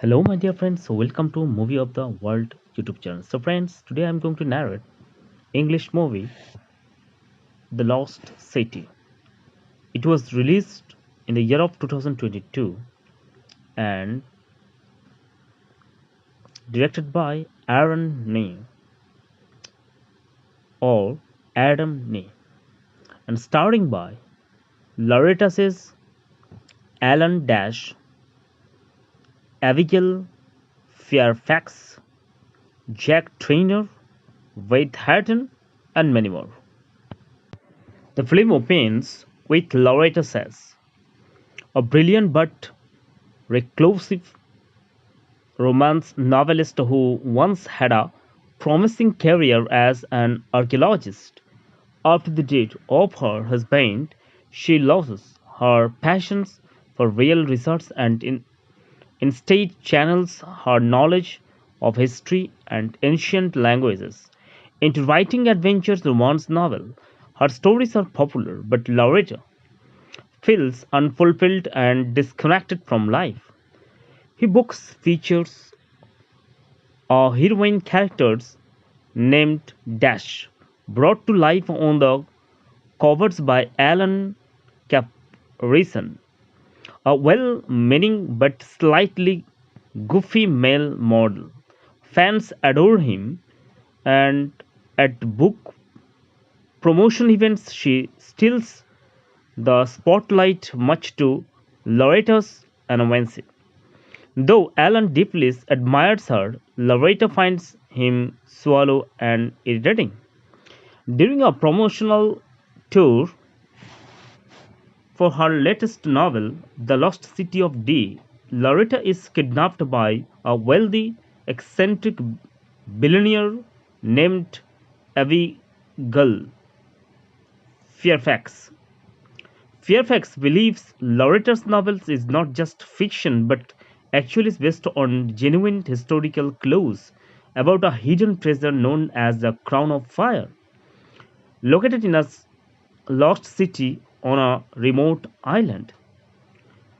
Hello, my dear friends. So, welcome to Movie of the World YouTube channel. So, friends, today I'm going to narrate English movie The Lost City. It was released in the year of 2022 and directed by Aaron Nee or Adam Nee and starring by Loretta says Alan Dash, Abigail Fairfax, Jack Trainer, Wade Hatton, and many more. The film opens with Loretta says, a brilliant but reclusive romance novelist who once had a promising career as an archaeologist. After the death of her husband, she loses her passions for real research and instead channels her knowledge of history and ancient languages into writing adventure romance novel. Her stories are popular, but Loretta feels unfulfilled and disconnected from life. Her books features a heroine characters named Dash, brought to life on the covers by Alan Caprison, a well-meaning but slightly goofy male model. Fans adore him, and at book promotion events, she steals the spotlight much to Loretta's annoyance. Though Alan deeply admires her, Loretta finds him shallow and irritating. During a promotional tour for her latest novel, The Lost City of D, Loretta is kidnapped by a wealthy, eccentric billionaire named Abigail Fairfax. Fairfax believes Loretta's novels is not just fiction but actually is based on genuine historical clues about a hidden treasure known as the Crown of Fire, located in a lost city on a remote island.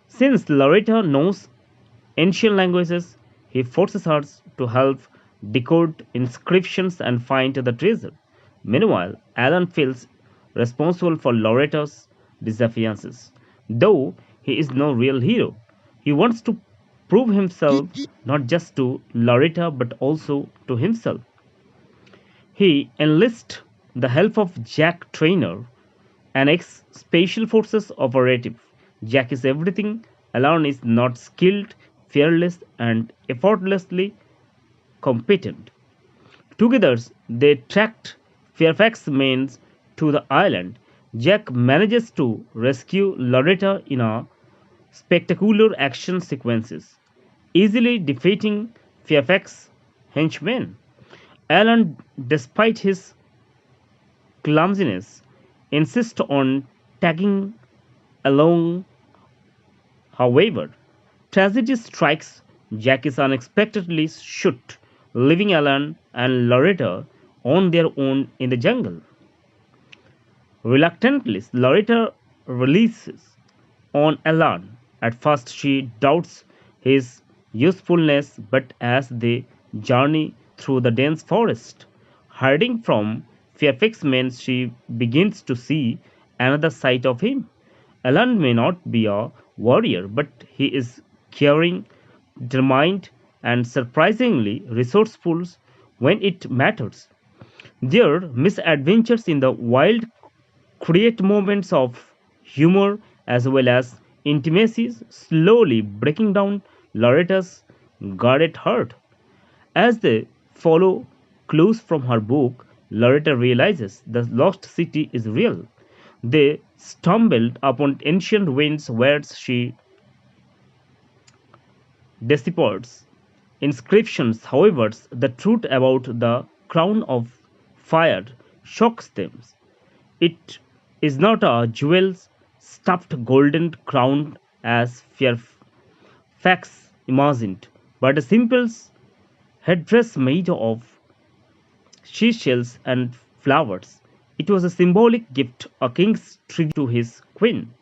Since Loretta knows ancient languages, he forces her to help decode inscriptions and find the treasure. Meanwhile, Alan feels responsible for Loretta's disappearances. Though he is no real hero, he wants to prove himself not just to Loretta but also to himself. He enlists the help of Jack Trainer, an ex Special Forces operative. Jack is everything, Alan is not skilled, fearless, and effortlessly competent. Together, they tracked Fairfax men to the island. Jack manages to rescue Loretta in a spectacular action sequences, easily defeating Fairfax henchmen. Alan, despite his clumsiness, insists on tagging along. However, tragedy strikes. Jack is unexpectedly shot, leaving Alan and Loretta on their own in the jungle. Reluctantly, Loretta releases on Alan. At first, she doubts his usefulness, but as they journey through the dense forest, hiding from Fairfax men, she begins to see another side of him. Alan may not be a warrior, but he is caring, determined, and surprisingly resourceful when it matters. Their misadventures in the wild create moments of humor as well as intimacies, slowly breaking down Loretta's guarded heart. As they follow clues from her book, Loretta realizes the lost city is real. They stumbled upon ancient ruins where she deciphers inscriptions. However, the truth about the crown of fire shocks them. It is not a jewel stuffed golden crown as Fairfax imagined, but a simple headdress made of seashells and flowers. It was a symbolic gift, a king's tribute to his queen,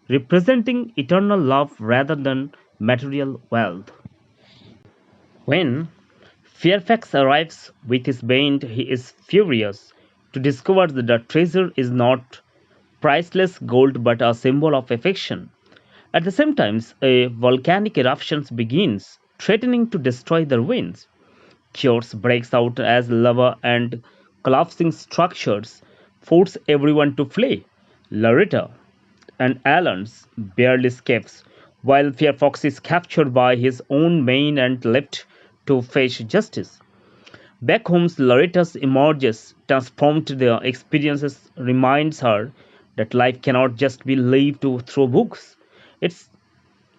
representing eternal love rather than material wealth. When Fairfax arrives with his band, he is furious to discover that the treasure is not priceless gold but a symbol of affection. At the same time, a volcanic eruption begins, threatening to destroy the ruins. Chaos breaks out as lava and collapsing structures force everyone to flee. Loretta and Alan's barely escapes, while Fairfax is captured by his own men and left to face justice. Back home, Loretta emerges transformed. The experiences reminds her that life cannot just be lived through books. It's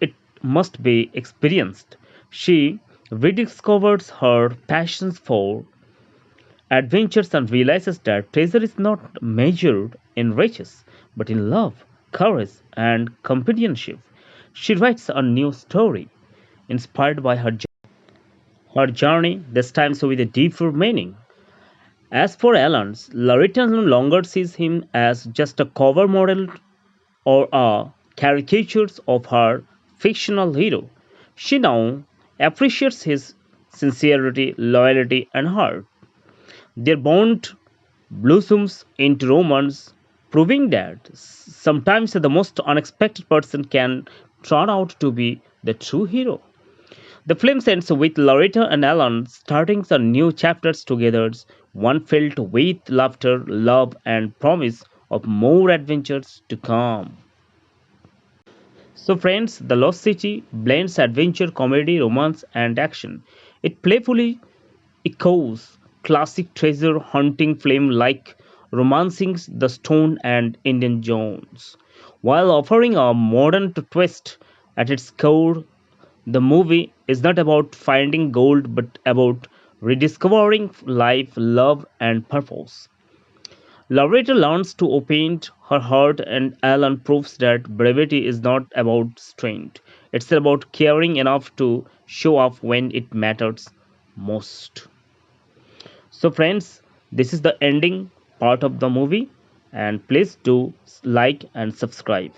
it must be experienced. She rediscovers her passions for adventures and realizes that treasure is not measured in riches, but in love, courage, and companionship. She writes a new story inspired by her journey, this time so with a deeper meaning. As for Alan, Loretta no longer sees him as just a cover model or a caricature of her fictional hero. She now appreciates his sincerity, loyalty, and heart. Their bond blossoms into romance, proving that sometimes the most unexpected person can turn out to be the true hero. The film ends with Loretta and Alan starting some new chapters together, one filled with laughter, love, and promise of more adventures to come. So, friends, The Lost City blends adventure, comedy, romance, and action. It playfully echoes classic treasure hunting film like Romancing the Stone and Indian Jones, while offering a modern twist at its core. The movie is not about finding gold but about rediscovering life, love, and purpose. Loretta learns to open her heart, and Alan proves that bravery is not about strength. It's about caring enough to show up when it matters most. So, friends, this is the ending part of the movie, and please do like and subscribe.